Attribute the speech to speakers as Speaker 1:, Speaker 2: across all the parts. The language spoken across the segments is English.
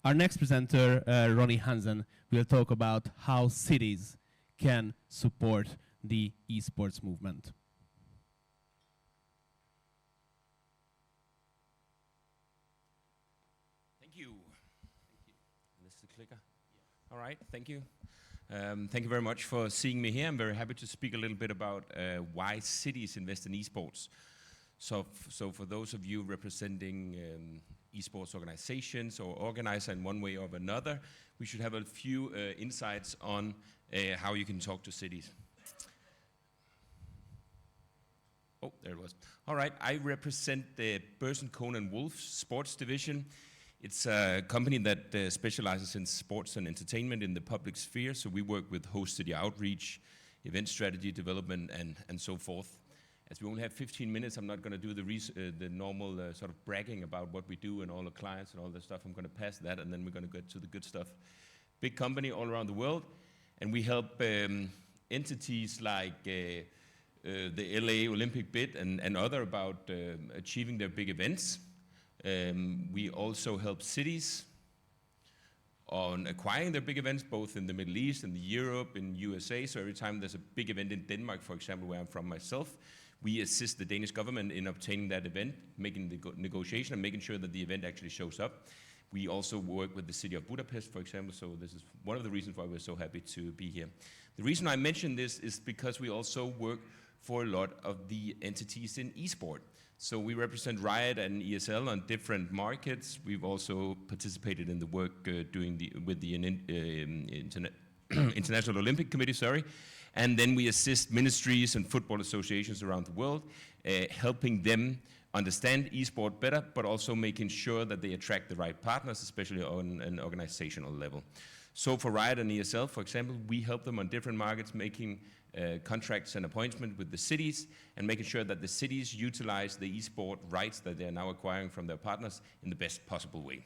Speaker 1: Our next presenter, Ronnie Hansen, will talk about how cities can support the esports movement.
Speaker 2: Thank you. This is the clicker. Yeah. All right, thank you. Thank you very much for seeing me here. I'm very happy to speak a little bit about why cities invest in esports. So for those of you representing esports organizations or organizer in one way or another, we should have a few insights on how you can talk to cities. Oh, there it was. All right, I represent the Burson Cone & Wolf sports division. It's a company that specializes in sports and entertainment in the public sphere, so we work with host city outreach, event strategy development, and so forth. As we only have 15 minutes, I'm not going to do the normal sort of bragging about what we do and all the clients and all the stuff. I'm going to pass that, and then we're going to get to the good stuff. Big company all around the world, and we help entities like the LA Olympic bid and other about achieving their big events. We also help cities on acquiring their big events, both in the Middle East and Europe and USA. So every time there's a big event in Denmark, for example, where I'm from myself, we assist the Danish government in obtaining that event, making the negotiation and making sure that the event actually shows up. We also work with the city of Budapest, for example, so this is one of the reasons why we're so happy to be here. The reason I mention this is because we also work for a lot of the entities in esport. So we represent Riot and ESL on different markets. We've also participated in the work with the International Olympic Committee, and then we assist ministries and football associations around the world, helping them understand esport better, but also making sure that they attract the right partners, especially on an organizational level. So for Riot and ESL, for example, we help them on different markets, making contracts and appointments with the cities and making sure that the cities utilize the esport rights that they're now acquiring from their partners in the best possible way.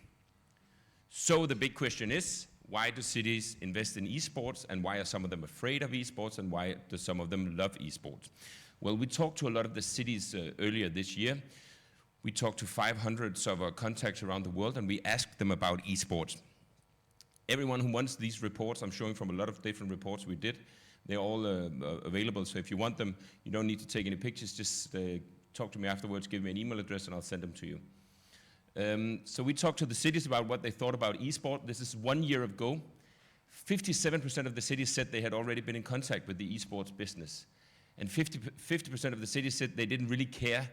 Speaker 2: So the big question is, why do cities invest in esports, and why are some of them afraid of esports, and why do some of them love esports? Well, we talked to a lot of the cities earlier this year. We talked to 500 of our contacts around the world, and we asked them about esports. Everyone who wants these reports, I'm showing from a lot of different reports we did, they're all available, so if you want them, you don't need to take any pictures, just talk to me afterwards, give me an email address, and I'll send them to you. So we talked to the cities about what they thought about esport. This is 1 year ago. 57% of the cities said they had already been in contact with the esports business. And 50% of the cities said they didn't really care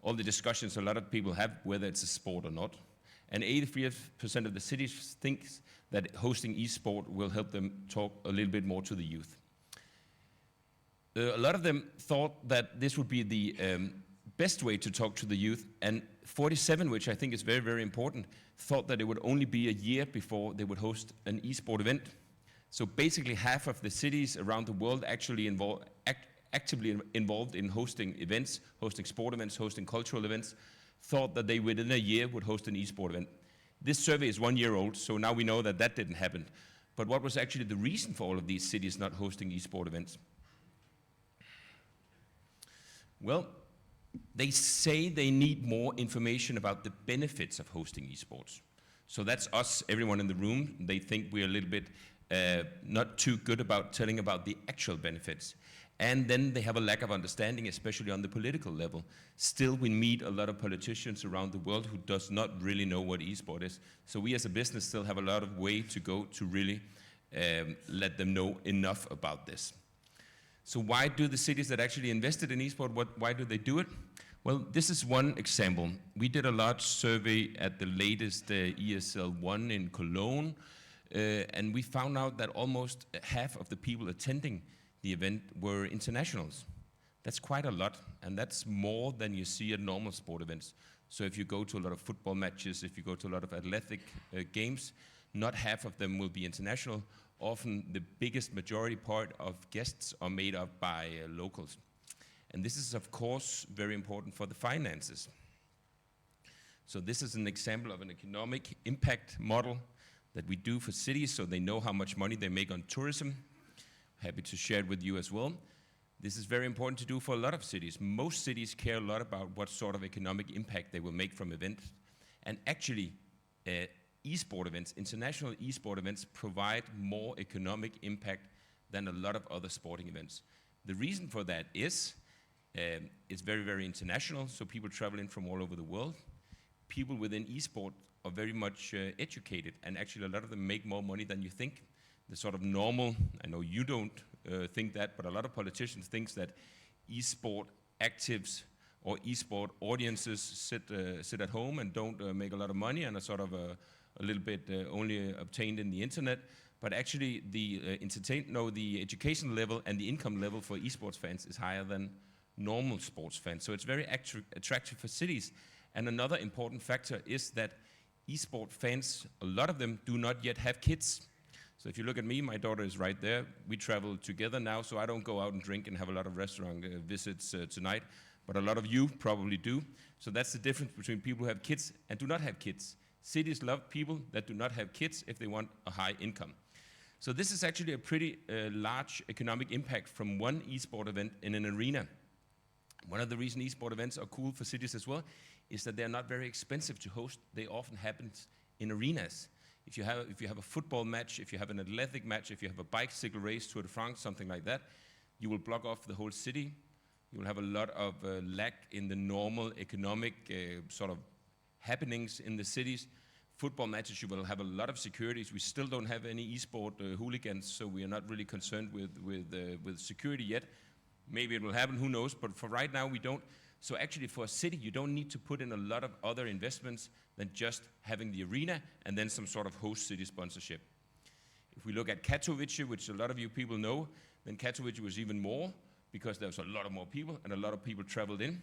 Speaker 2: all the discussions a lot of people have, whether it's a sport or not. And 83% of the cities think that hosting esport will help them talk a little bit more to the youth. A lot of them thought that this would be the best way to talk to the youth, and 47, which I think is very, very important, thought that it would only be a year before they would host an esport event. So basically half of the cities around the world actually actively involved in hosting events, hosting sport events, hosting cultural events, thought that they within a year would host an esport event. This survey is 1 year old, so now we know that that didn't happen. But what was actually the reason for all of these cities not hosting esport events? Well, they say they need more information about the benefits of hosting esports. So that's us, everyone in the room. They think we're a little bit not too good about telling about the actual benefits. And then they have a lack of understanding, especially on the political level. Still, we meet a lot of politicians around the world who does not really know what esport is. So we as a business still have a lot of way to go to really let them know enough about this. So why do the cities that actually invested in esport, why do they do it? Well, this is one example. We did a large survey at the latest ESL 1 in Cologne, and we found out that almost half of the people attending the event were internationals. That's quite a lot, and that's more than you see at normal sport events. So if you go to a lot of football matches, if you go to a lot of athletic games, not half of them will be international. Often the biggest majority part of guests are made up by locals. And this is, of course, very important for the finances. So this is an example of an economic impact model that we do for cities so they know how much money they make on tourism. Happy to share it with you as well. This is very important to do for a lot of cities. Most cities care a lot about what sort of economic impact they will make from events. And actually, esport events, international esport events, provide more economic impact than a lot of other sporting events. The reason for that is it's very, very international, so people travel in from all over the world. People within esport are very much educated, and actually a lot of them make more money than you think. The sort of normal, I know you don't think that, but a lot of politicians think that esport actives or esport audiences sit at home and don't make a lot of money and are sort of a little bit only obtained in the internet. But actually the the education level and the income level for esports fans is higher than normal sports fans. So it's very attractive for cities. And another important factor is that esport fans, a lot of them do not yet have kids. So if you look at me, my daughter is right there. We travel together now, so I don't go out and drink and have a lot of restaurant visits tonight. But a lot of you probably do. So that's the difference between people who have kids and do not have kids. Cities love people that do not have kids if they want a high income. So this is actually a pretty large economic impact from one esport event in an arena. One of the reasons esport events are cool for cities as well is that they're not very expensive to host. They often happen in arenas. If you have a football match, if you have an athletic match, if you have a bicycle race, Tour de France, something like that, you will block off the whole city. You will have a lot of lack in the normal economic sort of happenings in the cities. Football matches, you will have a lot of securities. We still don't have any esport hooligans, so we are not really concerned with security yet. Maybe it will happen, who knows, but for right now we don't. So actually for a city, you don't need to put in a lot of other investments than just having the arena and then some sort of host city sponsorship. If we look at Katowice, which a lot of you people know, then Katowice was even more because there was a lot of more people and a lot of people traveled in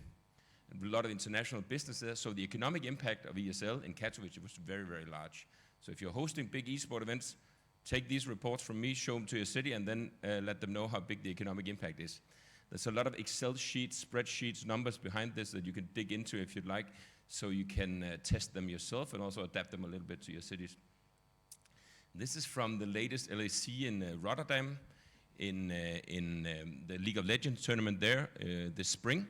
Speaker 2: and a lot of international business there. So the economic impact of ESL in Katowice was very, very large. So if you're hosting big esport events, take these reports from me, show them to your city, and then let them know how big the economic impact is. There's a lot of Excel sheets, spreadsheets, numbers behind this that you can dig into if you'd like, so you can test them yourself and also adapt them a little bit to your cities. This is from the latest LAC in Rotterdam, in the League of Legends tournament there this spring.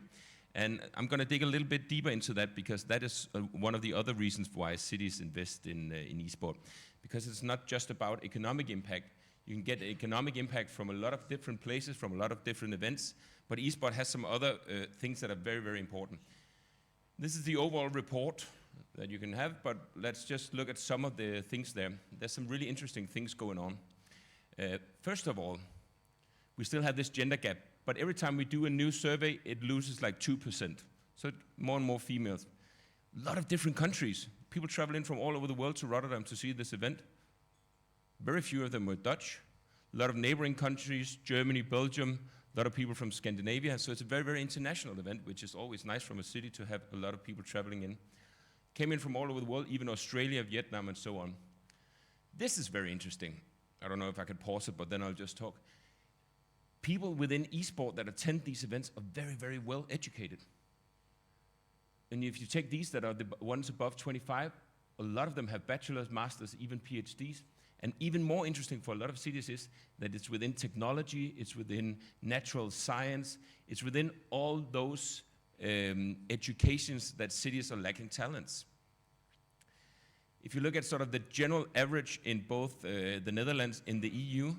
Speaker 2: And I'm going to dig a little bit deeper into that because that is one of the other reasons why cities invest in esport. Because it's not just about economic impact. You can get economic impact from a lot of different places, from a lot of different events, but esport has some other things that are very, very important. This is the overall report that you can have, but let's just look at some of the things there. There's some really interesting things going on. First of all, we still have this gender gap, but every time we do a new survey, it loses like 2%. So more and more females. A lot of different countries. People travel in from all over the world to Rotterdam to see this event. Very few of them were Dutch. A lot of neighboring countries, Germany, Belgium, a lot of people from Scandinavia. So it's a very, very international event, which is always nice from a city to have a lot of people traveling in. Came in from all over the world, even Australia, Vietnam, and so on. This is very interesting. I don't know if I can pause it, but then I'll just talk. People within esport that attend these events are very, very well educated. And if you take these that are the ones above 25, a lot of them have bachelor's, master's, even PhDs. And even more interesting for a lot of cities is that it's within technology, it's within natural science, it's within all those educations that cities are lacking talents. If you look at sort of the general average in both the Netherlands and the EU,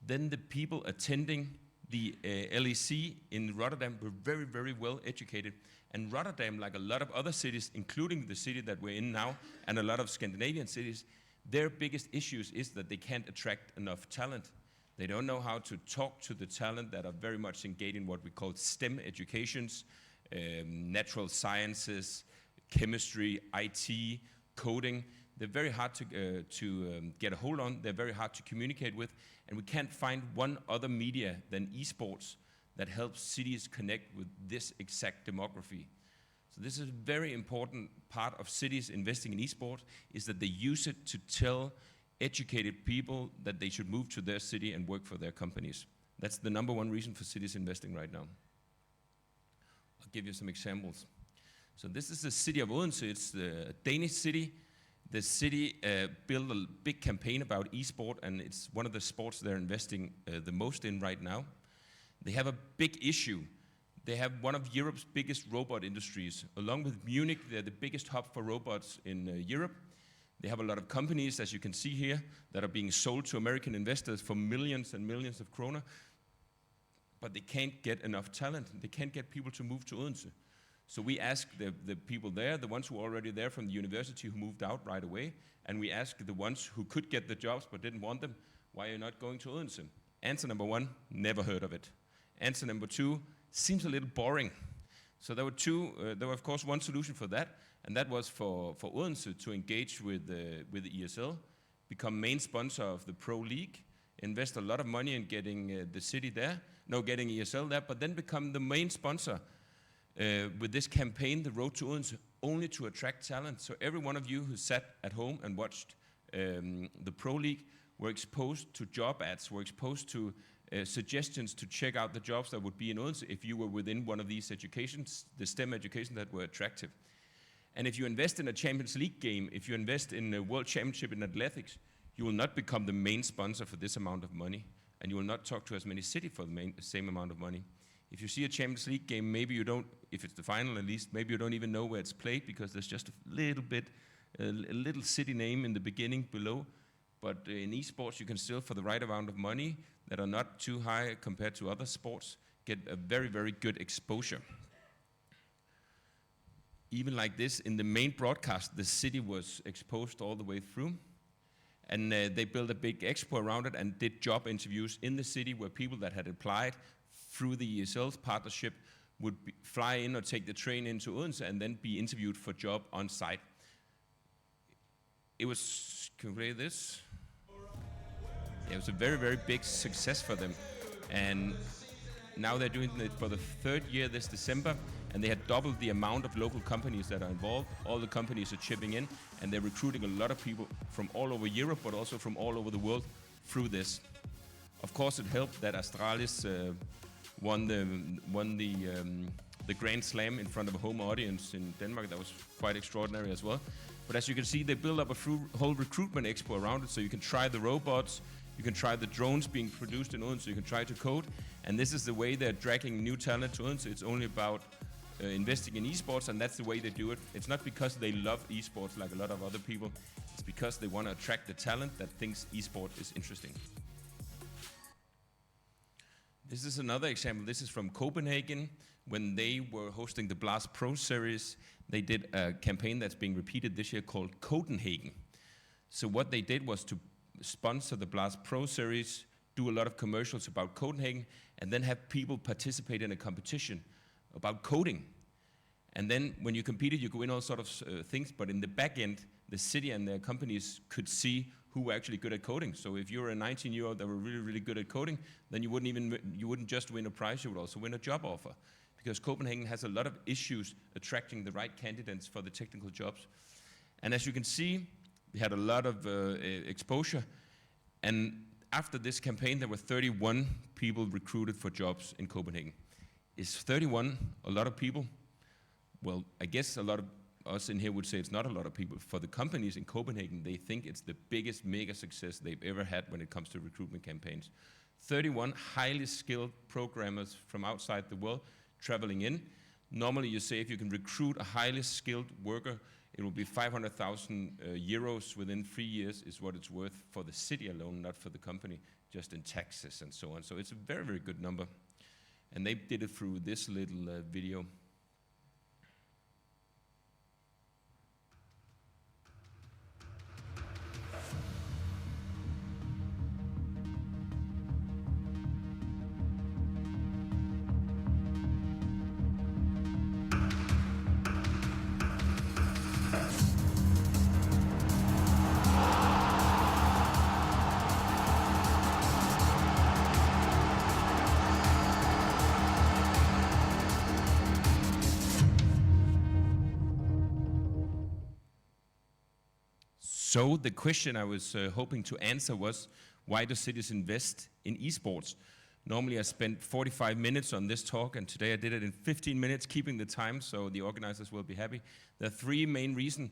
Speaker 2: then the people attending the LEC in Rotterdam were very, very well educated. And Rotterdam, like a lot of other cities, including the city that we're in now, and a lot of Scandinavian cities, their biggest issues is that they can't attract enough talent. They don't know how to talk to the talent that are very much engaged in what we call STEM educations, natural sciences, chemistry, IT, coding. They're very hard to get a hold on. They're very hard to communicate with. And we can't find one other media than esports that helps cities connect with this exact demography. So this is a very important part of cities investing in esports, is that they use it to tell educated people that they should move to their city and work for their companies. That's the number one reason for cities investing right now. I'll give you some examples. So this is the city of Odense. It's the Danish city. The city built a big campaign about esport, and it's one of the sports they're investing the most in right now. They have a big issue. They have one of Europe's biggest robot industries. Along with Munich, they're the biggest hub for robots in Europe. They have a lot of companies, as you can see here, that are being sold to American investors for millions and millions of kroner, but they can't get enough talent. They can't get people to move to Odense. So we ask the people there, the ones who are already there from the university who moved out right away, and we ask the ones who could get the jobs but didn't want them, why are you not going to Odense? Answer number one, never heard of it. Answer number two, seems a little boring. So there were of course one solution for that, and that was for Odense to engage with the ESL, become main sponsor of the Pro League, invest a lot of money in getting the city there, getting ESL there, but then become the main sponsor with this campaign, The Road to Odense, only to attract talent. So every one of you who sat at home and watched the Pro League were exposed to job ads, were exposed to suggestions to check out the jobs that would be in Odense if you were within one of these educations, the STEM education that were attractive. And if you invest in a Champions League game, if you invest in a World Championship in athletics, you will not become the main sponsor for this amount of money, and you will not talk to as many cities for the same amount of money. If you see a Champions League game, maybe you don't, if it's the final at least, maybe you don't even know where it's played because there's just a little city name in the beginning below. But in esports, you can still, for the right amount of money that are not too high compared to other sports, get a very, very good exposure. Even like this, in the main broadcast, the city was exposed all the way through. And they built a big expo around it and did job interviews in the city where people that had applied through the ESL's partnership would fly in or take the train into Odense and then be interviewed for job on site. It was, can we play this? Yeah, it was a very, very big success for them. And now they're doing it for the third year this December, and they had doubled the amount of local companies that are involved. All the companies are chipping in, and they're recruiting a lot of people from all over Europe, but also from all over the world through this. Of course, it helped that Astralis won the Grand Slam in front of a home audience in Denmark. That was quite extraordinary as well. But as you can see, they built up a whole recruitment expo around it, so you can try the robots, you can try the drones being produced in Odense, so you can try to code. And this is the way they're dragging new talent to Odense. It's only about investing in esports, and that's the way they do it. It's not because they love esports like a lot of other people. It's because they want to attract the talent that thinks esports is interesting. This is another example. This is from Copenhagen. When they were hosting the Blast Pro Series, they did a campaign that's being repeated this year called Copenhagen. So what they did was to sponsor the Blast Pro Series, do a lot of commercials about Copenhagen, and then have people participate in a competition about coding. And then when you competed, you could win all sorts of things, but in the back end, the city and their companies could see who were actually good at coding. So if you were a 19-year-old that were really, really good at coding, then you wouldn't just win a prize, you would also win a job offer. Because Copenhagen has a lot of issues attracting the right candidates for the technical jobs. And as you can see, we had a lot of exposure. And after this campaign, there were 31 people recruited for jobs in Copenhagen. Is 31 a lot of people? Well, I guess a lot of us in here would say it's not a lot of people. For the companies in Copenhagen, they think it's the biggest mega success they've ever had when it comes to recruitment campaigns. 31 highly skilled programmers from outside the world traveling in. Normally you say if you can recruit a highly skilled worker, it will be 500,000 euros within 3 years is what it's worth for the city alone, not for the company, just in taxes and so on. So it's a very, very good number. And they did it through this little video. So the question I was hoping to answer was, why do cities invest in esports? Normally I spend 45 minutes on this talk, and today I did it in 15 minutes, keeping the time, so the organizers will be happy. There are three main reasons.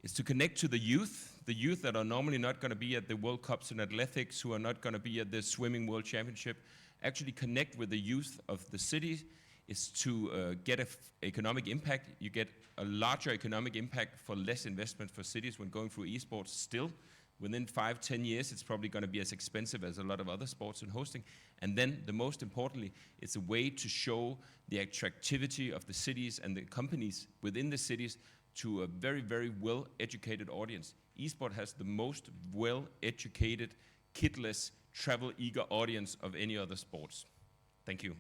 Speaker 2: It's to connect to the youth that are normally not going to be at the World Cups in athletics, who are not going to be at the Swimming World Championship. Actually connect with the youth of the city is to get an economic impact. You get a larger economic impact for less investment for cities when going through esports still. Within 5-10 years, it's probably going to be as expensive as a lot of other sports and hosting. And then, the most importantly, it's a way to show the attractivity of the cities and the companies within the cities to a very, very well-educated audience. Esport has the most well-educated, kidless, travel-eager audience of any other sports. Thank you.